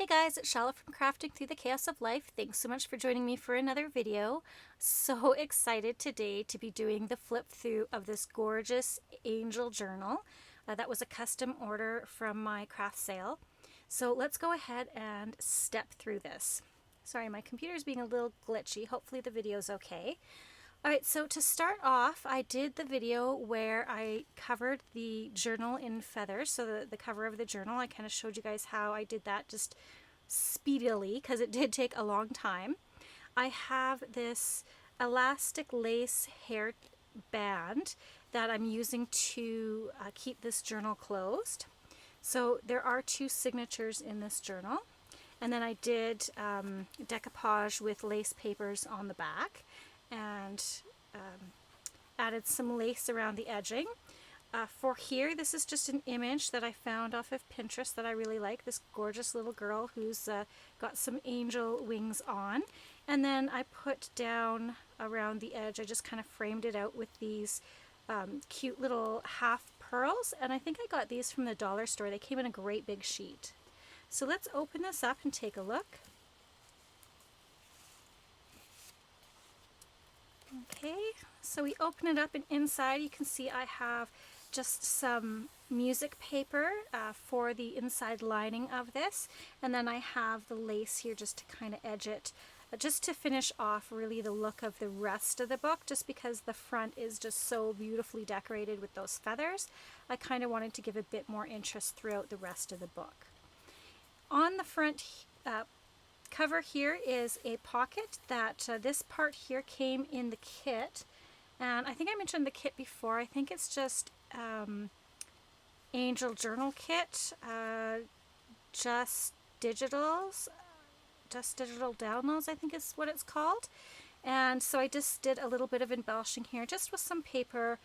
guys, it's Chala from Crafting Through the Chaos of Life. Thanks so much for joining me for another video. So excited today to be doing the flip through of this gorgeous angel journal. That was a custom order from my craft sale. So let's go ahead and step through this. Sorry, my computer's being a little glitchy. Hopefully the video's okay. Alright, so to start off, I did the video where I covered the journal in feathers, so the cover of the journal. I kind of showed you guys how I did that just speedily, because it did take a long time. I have this elastic lace hair band that I'm using to keep this journal closed. So there are two signatures in this journal. And then I did decoupage with lace papers on the back and added some lace around the edging. For here, this is just an image that I found off of Pinterest that I really like. This gorgeous little girl who's got some angel wings on. And then I put down around the edge, I just kind of framed it out with these cute little half pearls. And I think I got these from the dollar store. They came in a great big sheet. So let's open this up and take a look. Okay, so we open it up and inside you can see I have just some music paper for the inside lining of this, and then I have the lace here just to kind of edge it, just to finish off really the look of the rest of the book, just because the front is just so beautifully decorated with those feathers. I kind of wanted to give a bit more interest throughout the rest of the book. On the front cover here is a pocket that this part here came in the kit, and I think I mentioned the kit before. I think it's just Angel Journal Kit, just digital downloads, I think is what it's called. And so I just did a little bit of embellishing here just with some paper,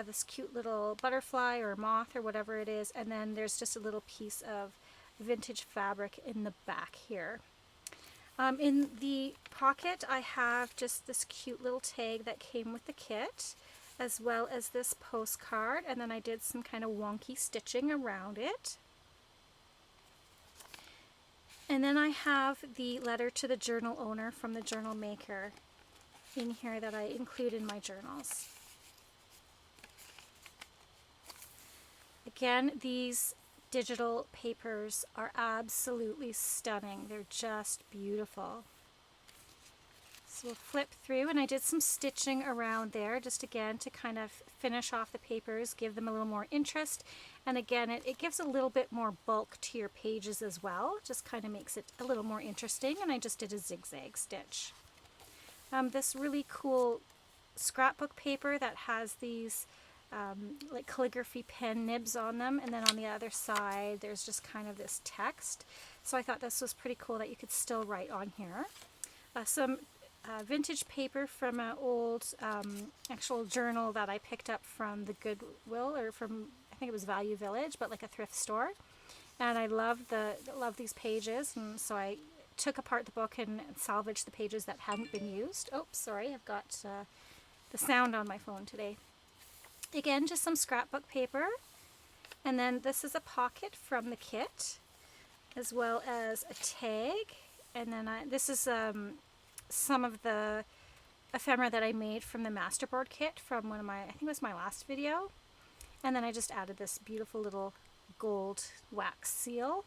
this cute little butterfly or moth or whatever it is, and then there's just a little piece of vintage fabric in the back here. In the pocket I have just this cute little tag that came with the kit, as well as this postcard, and then I did some kind of wonky stitching around it. And then I have the letter to the journal owner from the journal maker in here that I include in my journals. Again, these digital papers are absolutely stunning. They're just beautiful. So we'll flip through, and I did some stitching around there just again to kind of finish off the papers, give them a little more interest, and again it gives a little bit more bulk to your pages as well, just kind of makes it a little more interesting. And I just did a zigzag stitch. This really cool scrapbook paper that has these like calligraphy pen nibs on them, and then on the other side there's just kind of this text. So I thought this was pretty cool that you could still write on here. Some vintage paper from an old actual journal that I picked up from the Goodwill, or from, I think it was Value Village, but like a thrift store. And I love these pages, and so I took apart the book and salvaged the pages that hadn't been used. Oh, sorry, I've got the sound on my phone today. Again, just some scrapbook paper, and then this is a pocket from the kit, as well as a tag, and then this is some of the ephemera that I made from the masterboard kit from one of my, I think it was my last video, and then I just added this beautiful little gold wax seal.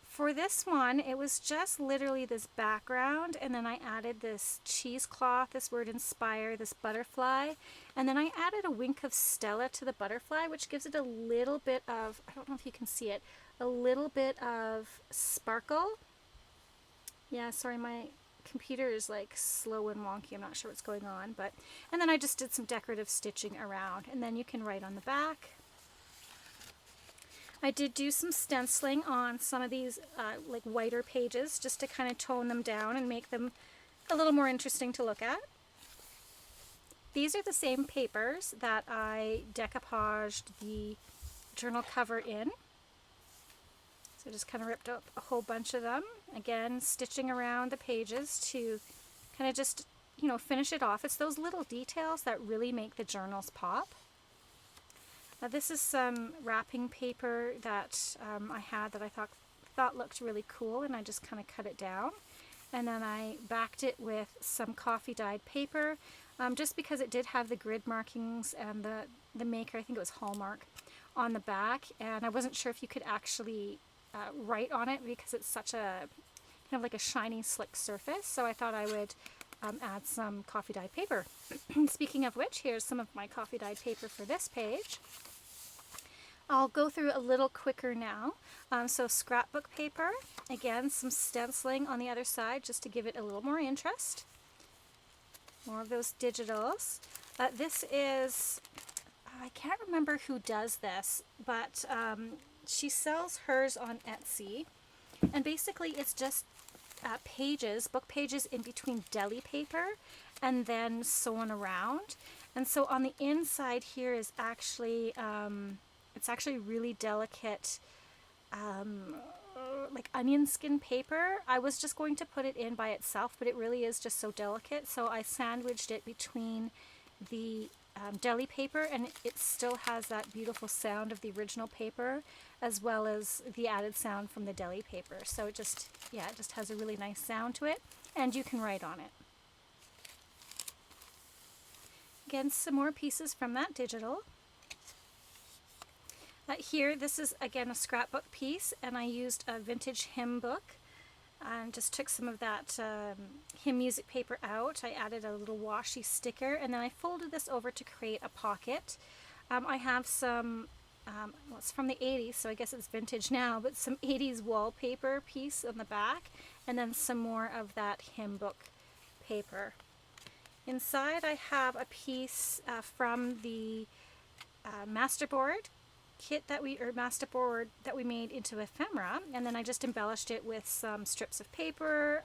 For this one, it was just literally this background, and then I added this cheesecloth, this word inspire, this butterfly, and then I added a wink of Stella to the butterfly, which gives it a little bit of, I don't know if you can see it, a little bit of sparkle. Yeah, sorry, my computer is like slow and wonky. I'm not sure what's going on, but, and then I just did some decorative stitching around, and then you can write on the back. I did do some stenciling on some of these like whiter pages, just to kind of tone them down and make them a little more interesting to look at. These are the same papers that I decoupaged the journal cover in. So just kind of ripped up a whole bunch of them. Again, stitching around the pages to kind of just, you know, finish it off. It's those little details that really make the journals pop. This is some wrapping paper that I had that I thought thought looked really cool, and I just kind of cut it down. And then I backed it with some coffee dyed paper, just because it did have the grid markings and the maker, I think it was Hallmark, on the back. And I wasn't sure if you could actually write on it because it's such a kind of like a shiny, slick surface. So I thought I would add some coffee dyed paper. Speaking of which, here's some of my coffee dyed paper for this page. I'll go through a little quicker now. So scrapbook paper, again, some stenciling on the other side just to give it a little more interest. More of those digitals. This is, I can't remember who does this, but she sells hers on Etsy. And basically it's just pages, book pages in between deli paper and then sewn around. And so on the inside here is actually, it's actually really delicate, like onion skin paper. I was just going to put it in by itself, but it really is just so delicate. So I sandwiched it between the deli paper, and it still has that beautiful sound of the original paper, as well as the added sound from the deli paper. So it just, yeah, it just has a really nice sound to it, and you can write on it. Again, some more pieces from that digital. Here, this is again a scrapbook piece, and I used a vintage hymn book and just took some of that hymn music paper out. I added a little washi sticker, and then I folded this over to create a pocket. I have some, well, it's from the 80s, so I guess it's vintage now, but some 80s wallpaper piece on the back, and then some more of that hymn book paper. Inside I have a piece from the masterboard kit that masterboard that we made into ephemera, and then I just embellished it with some strips of paper,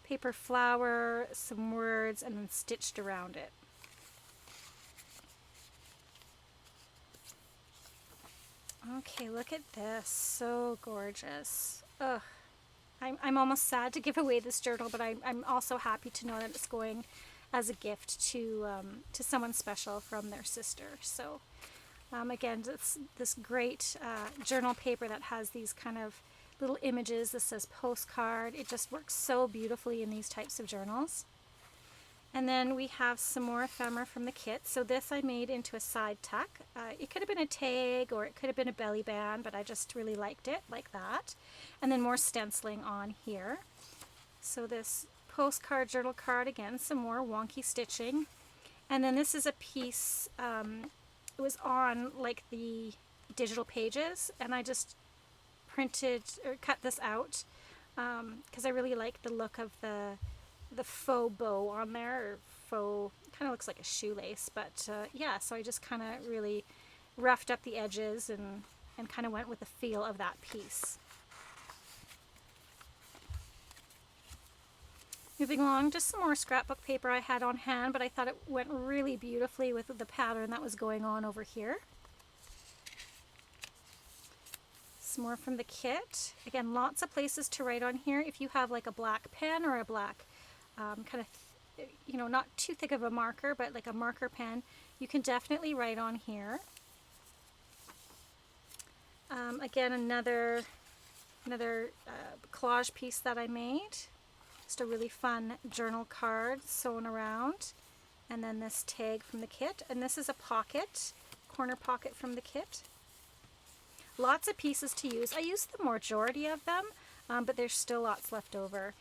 paper flower, some words, and then stitched around it. Okay, look at this, so gorgeous. Ugh. I'm almost sad to give away this journal, but I'm also happy to know that it's going as a gift to someone special from their sister. So again, it's this great journal paper that has these kind of little images. This says postcard. It just works so beautifully in these types of journals. And then we have some more ephemera from the kit. So this I made into a side tuck. It could have been a tag, or it could have been a belly band, but I just really liked it like that. And then more stenciling on here. So this postcard journal card, again, some more wonky stitching. And then this is a piece, it was on like the digital pages, and I just printed or cut this out because I really like the look of the faux bow on there, or faux, kind of looks like a shoelace, but yeah, so I just kind of really roughed up the edges and kind of went with the feel of that piece. Moving along, just some more scrapbook paper I had on hand, but I thought it went really beautifully with the pattern that was going on over here. Some more from the kit. Again, lots of places to write on here. If you have like a black pen or a black kind of, you know, not too thick of a marker, but like a marker pen, you can definitely write on here. Again, another collage piece that I made. Just a really fun journal card sewn around. And then this tag from the kit. And this is a pocket, corner pocket from the kit. Lots of pieces to use. I used the majority of them, but there's still lots left over.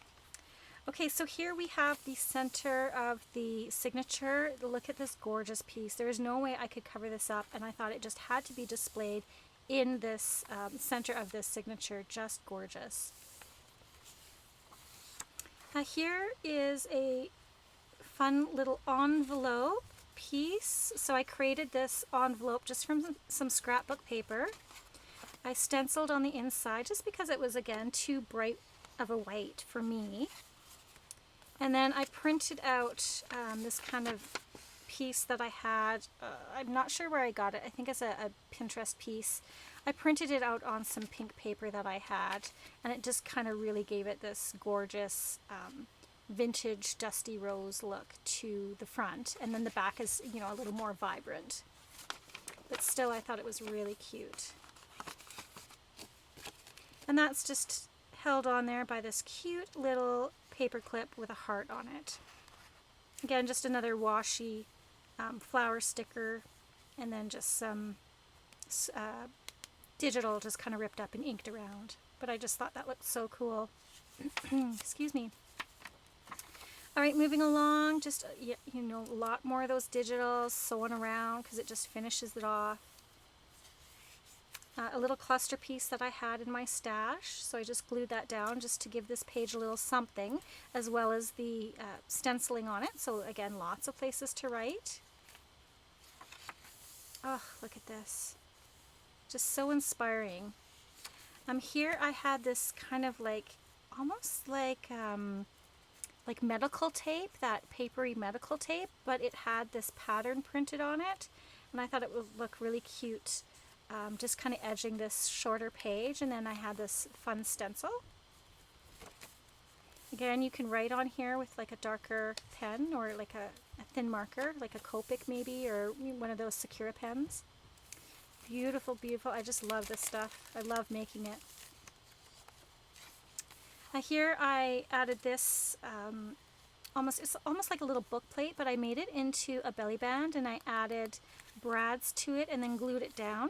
Okay, so here we have the center of the signature. Look at this gorgeous piece. There is no way I could cover this up, and I thought it just had to be displayed in this center of this signature. Just gorgeous. Here is a fun little envelope piece. So I created this envelope just from some scrapbook paper. I stenciled on the inside just because it was, again, too bright of a white for me. And then I printed out this kind of piece that I had. I'm not sure where I got it. I think it's a Pinterest piece. I printed it out on some pink paper that I had, and it just kind of really gave it this gorgeous vintage dusty rose look to the front, and then the back is, you know, a little more vibrant. But still, I thought it was really cute. And that's just held on there by this cute little paper clip with a heart on it. Again, just another washi flower sticker, and then just some digital just kind of ripped up and inked around. But I just thought that looked so cool. Excuse me. All right, moving along, just, you know, a lot more of those digitals sewn around because it just finishes it off. A little cluster piece that I had in my stash, so I just glued that down just to give this page a little something, as well as the stenciling on it. So again, lots of places to write. Oh, look at this. Just so inspiring. Here I had this kind of like, almost like medical tape, that papery medical tape, but it had this pattern printed on it, and I thought it would look really cute, just kind of edging this shorter page. And then I had this fun stencil. Again, you can write on here with like a darker pen or like a thin marker, like a Copic maybe, or one of those Sakura pens. Beautiful, beautiful. I just love this stuff. I love making it. Here I added this, it's almost like a little book plate, but I made it into a belly band, and I added brads to it and then glued it down.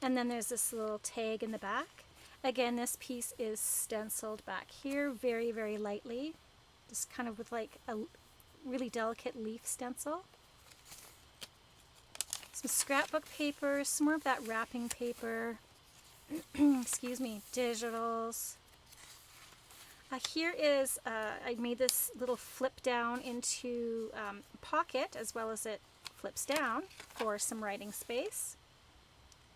And then there's this little tag in the back. Again, this piece is stenciled back here very, very lightly, just kind of with like a really delicate leaf stencil. Some scrapbook paper, some more of that wrapping paper, excuse me, digitals. Here is, I made this little flip down into pocket, as well as it flips down for some writing space.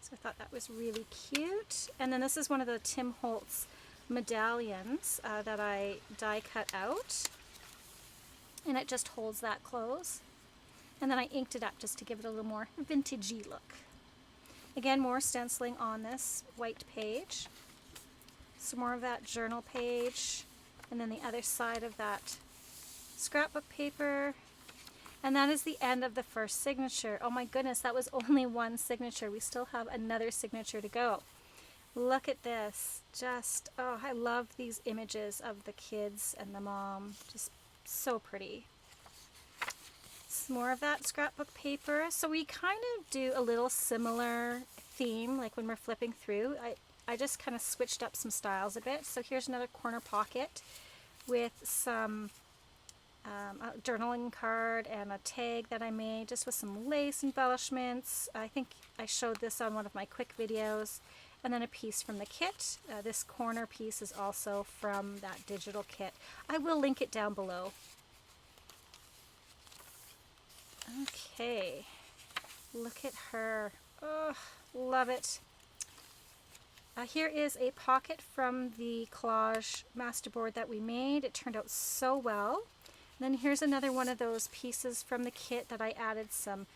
So I thought that was really cute. And then this is one of the Tim Holtz medallions that I die cut out. And it just holds that close. And then I inked it up just to give it a little more vintagey look. Again, more stenciling on this white page. Some more of that journal page, and then the other side of that scrapbook paper. And that is the end of the first signature. Oh my goodness, that was only one signature. We still have another signature to go. Look at this. Just, oh, I love these images of the kids and the mom. Just so pretty. Some more of that scrapbook paper. So we kind of do a little similar theme, like when we're flipping through. I just kind of switched up some styles a bit. So here's another corner pocket with some a journaling card and a tag that I made, just with some lace embellishments. I think I showed this on one of my quick videos. And then a piece from the kit. This corner piece is also from that digital kit. I will link it down below. Okay, look at her. Oh, love it. Here is a pocket from the collage masterboard that we made. It turned out so well. And then here's another one of those pieces from the kit that I added some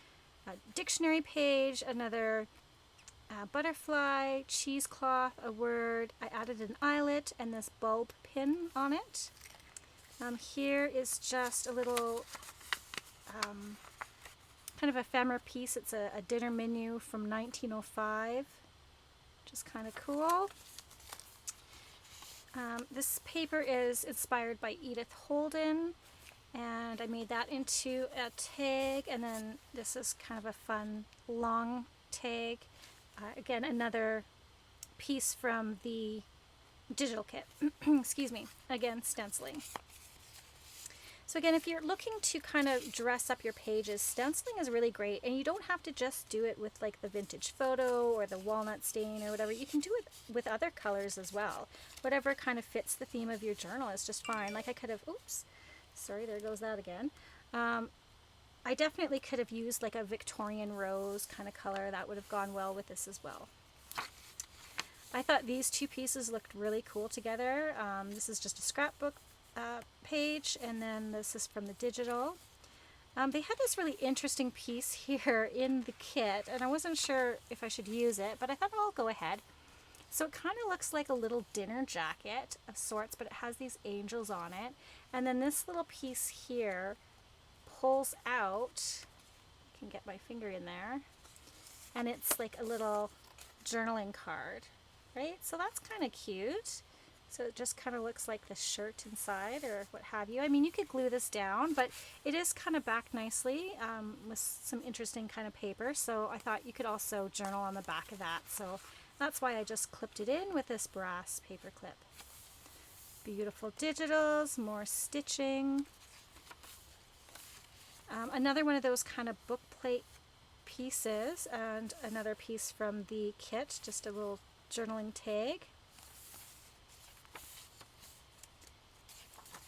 dictionary page, another butterfly, cheesecloth, a word. I added an eyelet and this bulb pin on it. Here is just a little kind of ephemera piece. It's a dinner menu from 1905. Which is kind of cool. This paper is inspired by Edith Holden, and I made that into a tag, and then this is kind of a fun long tag. Again, another piece from the digital kit. Excuse me. Again, stenciling. So again, if you're looking to kind of dress up your pages, stenciling is really great, and you don't have to just do it with like the vintage photo or the walnut stain or whatever. You can do it with other colors as well. Whatever kind of fits the theme of your journal is just fine. Like I could have, oops, sorry, there goes that again. I definitely could have used like a Victorian rose kind of color. That would have gone well with this as well. I thought these two pieces looked really cool together. This is just a scrapbook page, and then this is from the digital. They had this really interesting piece here in the kit, and I wasn't sure if I should use it, but I thought I'll go ahead. So it kind of looks like a little dinner jacket of sorts, but it has these angels on it. And then this little piece here pulls out, I can get my finger in there, and it's like a little journaling card. right? So that's kind of cute. So it just kind of looks like the shirt inside or what have you. I mean, you could glue this down, but it is kind of backed nicely with some interesting kind of paper. So I thought you could also journal on the back of that. So that's why I just clipped it in with this brass paper clip. Beautiful digitals, more stitching. Another one of those kind of book plate pieces, and another piece from the kit, just a little journaling tag.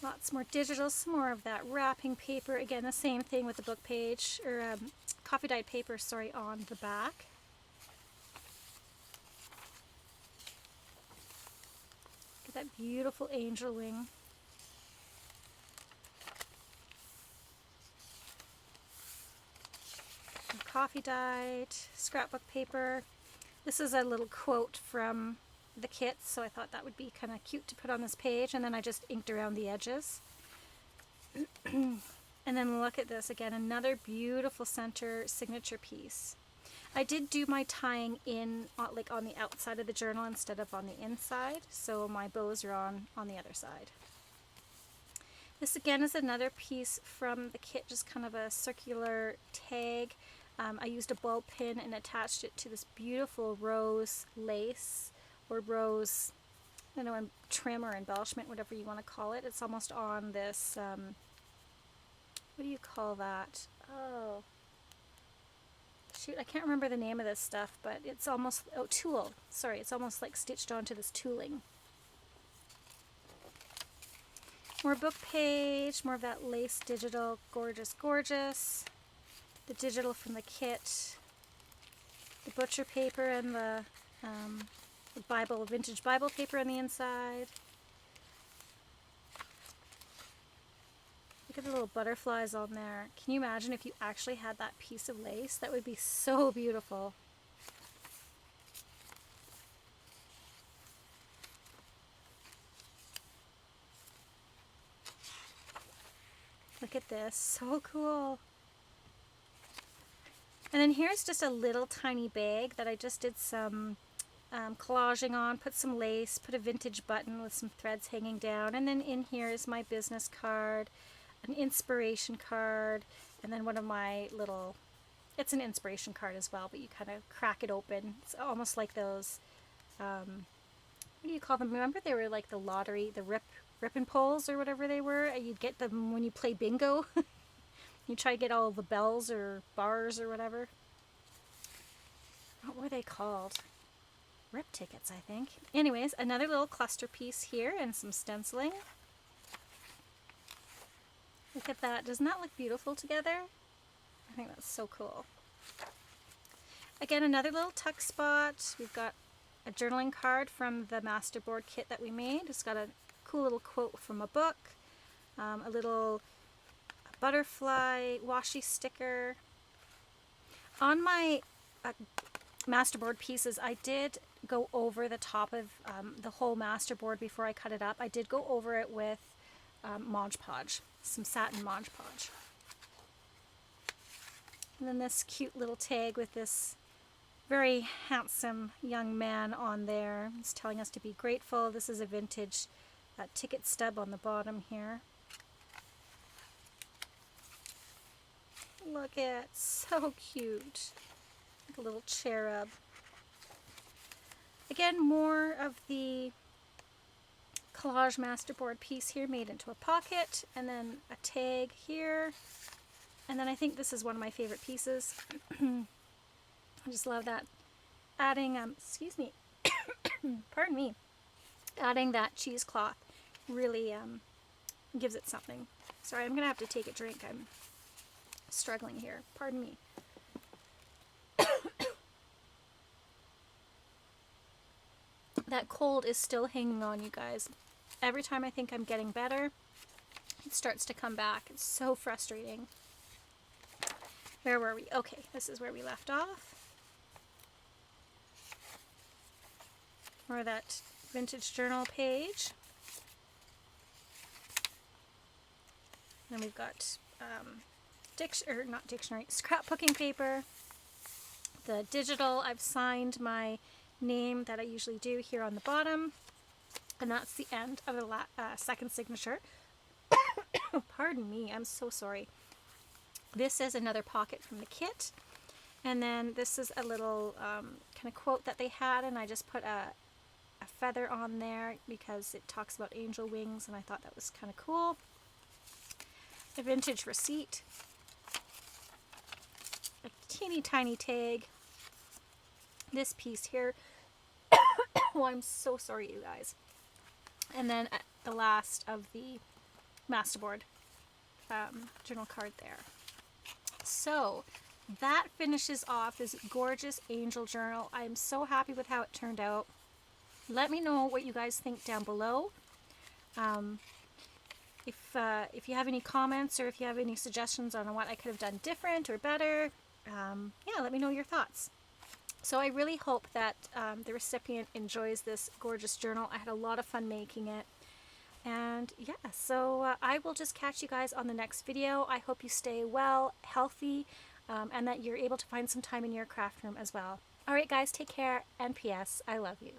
Lots more digital, some more of that wrapping paper. Again, the same thing with the book page, or coffee dyed paper, sorry, on the back. Get that beautiful angel wing. Some coffee dyed scrapbook paper. This is a little quote from the kit, so I thought that would be kind of cute to put on this page, and then I just inked around the edges. And then look at this again, another beautiful center signature piece. I did do my tying in like on the outside of the journal instead of on the inside, so my bows are on the other side. This again is another piece from the kit, just kind of a circular tag. I used a ball pin and attached it to this beautiful rose lace, or rose, I don't know, trim or embellishment, whatever you want to call it. It's almost on this, what do you call that? Oh, shoot, I can't remember the name of this stuff, but it's almost, oh, tulle. Sorry, it's almost like stitched onto this tooling. More book page, more of that lace digital, gorgeous, gorgeous. The digital from the kit, the butcher paper, and the Bible, vintage Bible paper on the inside. Look at the little butterflies on there. Can you imagine if you actually had that piece of lace? That would be so beautiful. Look at this, so cool. And then here's just a little tiny bag that I just did some collaging on, put some lace, put a vintage button with some threads hanging down, and then in here is my business card, an inspiration card, and then one of my little, it's an inspiration card as well, but you kind of crack it open. It's almost like those, what do you call them? Remember they were like the lottery, the rip and pulls or whatever they were? You'd get them when you play bingo. You try to get all the bells or bars or whatever. What were they called? Rip tickets, I think. Anyways, another little cluster piece here and some stenciling. Look at that. Doesn't that look beautiful together? I think that's so cool. Again, another little tuck spot. We've got a journaling card from the masterboard kit that we made. It's got a cool little quote from a book. A little butterfly washi sticker. On my masterboard pieces, I did go over the top of the whole masterboard before I cut it up. I did go over it with Mod Podge, some satin Mod Podge. And then this cute little tag with this very handsome young man on there. He's telling us to be grateful. This is a vintage ticket stub on the bottom here. Look at, so cute. Like a little cherub. Again, more of the collage masterboard piece here made into a pocket, and then a tag here. And then I think this is one of my favorite pieces. I just love that. Adding, excuse me, pardon me, adding that cheesecloth really gives it something. Sorry, I'm going to have to take a drink. I'm struggling here. Pardon me. That cold is still hanging on, you guys. Every time I think I'm getting better, it starts to come back. It's so frustrating. Where were we? Okay, this is where we left off. Or that vintage journal page. Then we've got scrapbooking paper. The digital, I've signed my name that I usually do here on the bottom. And that's the end of the second signature. Pardon me, I'm so sorry. This is another pocket from the kit. And then this is a little kind of quote that they had, and I just put a feather on there because it talks about angel wings, and I thought that was kind of cool. A vintage receipt. A teeny tiny tag. This piece here. Oh, I'm so sorry, you guys. And then the last of the masterboard journal card there. So that finishes off this gorgeous angel journal. I'm so happy with how it turned out. Let me know what you guys think down below. If you have any comments or if you have any suggestions on what I could have done different or better, yeah, let me know your thoughts. So I really hope that the recipient enjoys this gorgeous journal. I had a lot of fun making it. And yeah, so I will just catch you guys on the next video. I hope you stay well, healthy, and that you're able to find some time in your craft room as well. Alright guys, take care, and P.S. I love you.